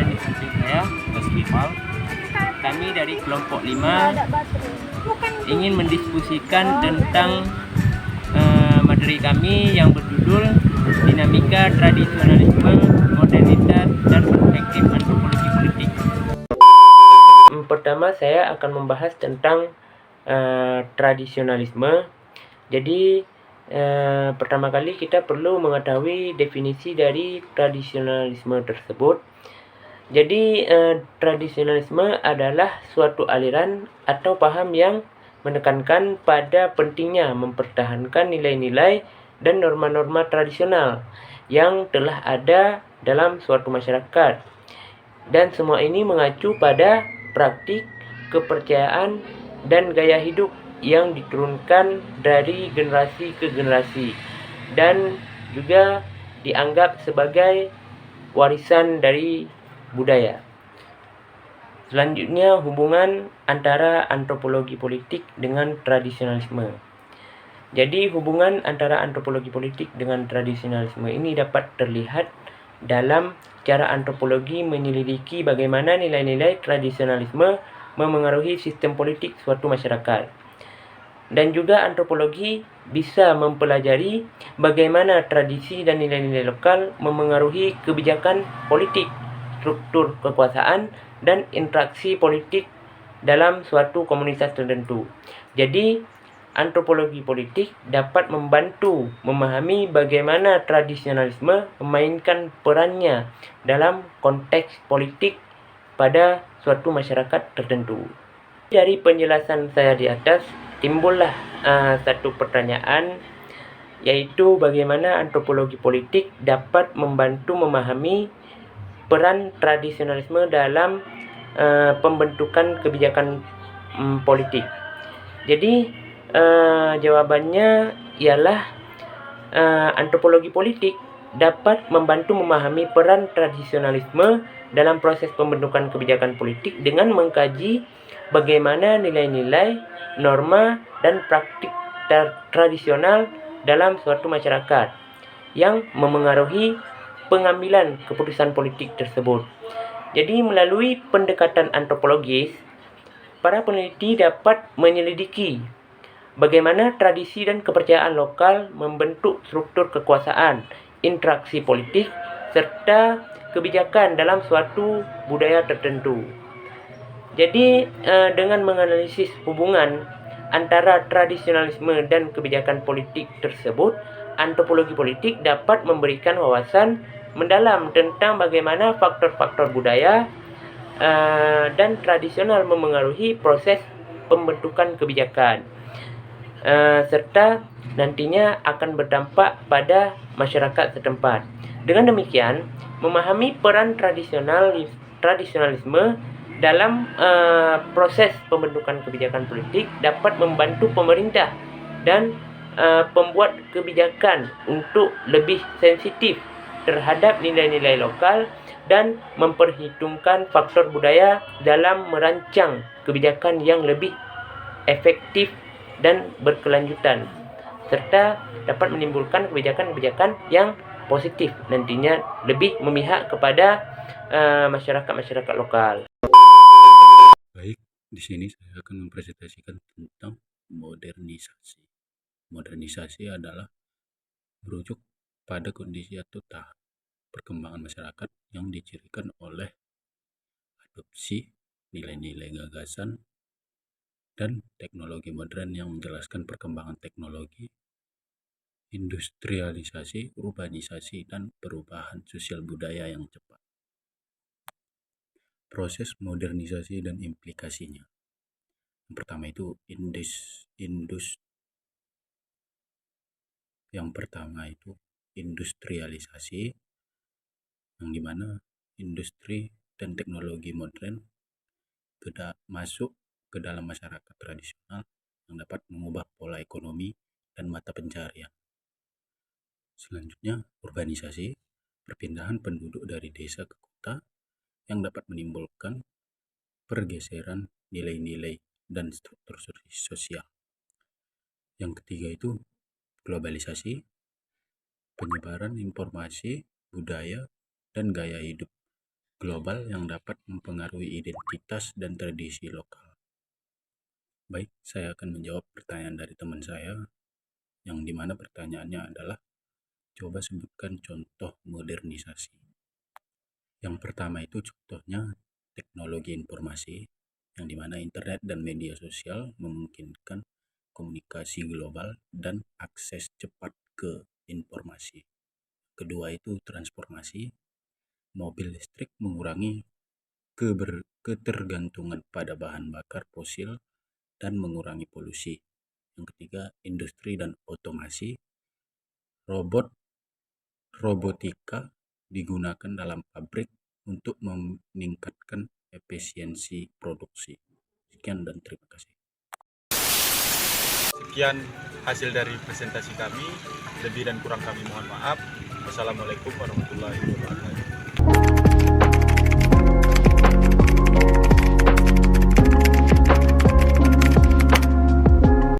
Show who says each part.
Speaker 1: Perkenalkan saya Taslimal. Kami dari kelompok 5 ingin mendiskusikan tentang materi kami yang berjudul Dinamika Tradisionalisme, Modernitas, dan Perspektif Antropologi Politik. Pertama saya akan membahas tentang tradisionalisme. Jadi pertama kali kita perlu mengetahui definisi dari tradisionalisme tersebut. Jadi tradisionalisme adalah suatu aliran atau paham yang menekankan pada pentingnya mempertahankan nilai-nilai dan norma-norma tradisional yang telah ada dalam suatu masyarakat. Dan semua ini mengacu pada praktik, kepercayaan, dan gaya hidup yang diturunkan dari generasi ke generasi dan juga dianggap sebagai warisan dari budaya. Selanjutnya, hubungan antara antropologi politik dengan tradisionalisme. Jadi, hubungan antara antropologi politik dengan tradisionalisme ini dapat terlihat dalam cara antropologi menyelidiki bagaimana nilai-nilai tradisionalisme memengaruhi sistem politik suatu masyarakat. Dan juga antropologi bisa mempelajari bagaimana tradisi dan nilai-nilai lokal memengaruhi kebijakan politik, struktur kekuasaan, dan interaksi politik dalam suatu komunitas tertentu. Jadi, antropologi politik dapat membantu memahami bagaimana tradisionalisme memainkan perannya dalam konteks politik pada suatu masyarakat tertentu. Dari penjelasan saya di atas, timbullah satu pertanyaan, yaitu bagaimana antropologi politik dapat membantu memahami peran tradisionalisme dalam pembentukan kebijakan politik. Jadi jawabannya ialah antropologi politik dapat membantu memahami peran tradisionalisme dalam proses pembentukan kebijakan politik dengan mengkaji bagaimana nilai-nilai, norma, dan praktik tradisional dalam suatu masyarakat yang memengaruhi pengambilan keputusan politik tersebut. Jadi melalui pendekatan antropologis, para peneliti dapat menyelidiki bagaimana tradisi dan kepercayaan lokal membentuk struktur kekuasaan, interaksi politik, serta kebijakan dalam suatu budaya tertentu. Jadi dengan menganalisis hubungan antara tradisionalisme dan kebijakan politik tersebut, antropologi politik dapat memberikan wawasan mendalam tentang bagaimana faktor-faktor budaya dan tradisional memengaruhi proses pembentukan kebijakan, serta nantinya akan berdampak pada masyarakat setempat. Dengan demikian, memahami peran tradisionalisme dalam proses pembentukan kebijakan politik dapat membantu pemerintah dan pembuat kebijakan untuk lebih sensitif terhadap nilai-nilai lokal dan memperhitungkan faktor budaya dalam merancang kebijakan yang lebih efektif dan berkelanjutan, serta dapat menimbulkan kebijakan-kebijakan yang positif nantinya lebih memihak kepada masyarakat-masyarakat lokal.
Speaker 2: Baik, di sini saya akan mempresentasikan tentang modernisasi. Modernisasi adalah merujuk pada kondisi atau tahap perkembangan masyarakat yang dicirikan oleh adopsi nilai-nilai gagasan dan teknologi modern yang menjelaskan perkembangan teknologi, industrialisasi, urbanisasi, dan perubahan sosial budaya yang cepat. Proses modernisasi dan implikasinya. Yang pertama itu industrialisasi, yang dimana industri dan teknologi modern masuk ke dalam masyarakat tradisional yang dapat mengubah pola ekonomi dan mata pencarian. Selanjutnya, urbanisasi, perpindahan penduduk dari desa ke kota yang dapat menimbulkan pergeseran nilai-nilai dan struktur sosial. Yang ketiga itu globalisasi, penyebaran informasi, budaya, dan gaya hidup global yang dapat mempengaruhi identitas dan tradisi lokal. Baik, saya akan menjawab pertanyaan dari teman saya, yang dimana pertanyaannya adalah, coba sebutkan contoh modernisasi. Yang pertama itu contohnya teknologi informasi, yang dimana internet dan media sosial memungkinkan komunikasi global dan akses cepat ke informasi. Kedua itu transformasi, mobil listrik mengurangi ketergantungan pada bahan bakar fosil dan mengurangi polusi. Yang ketiga, industri dan otomasi, robotika digunakan dalam pabrik untuk meningkatkan efisiensi produksi. Sekian dan terima kasih.
Speaker 3: Sekian hasil dari presentasi kami. Lebih dan kurang kami mohon maaf. Wassalamualaikum warahmatullahi wabarakatuh.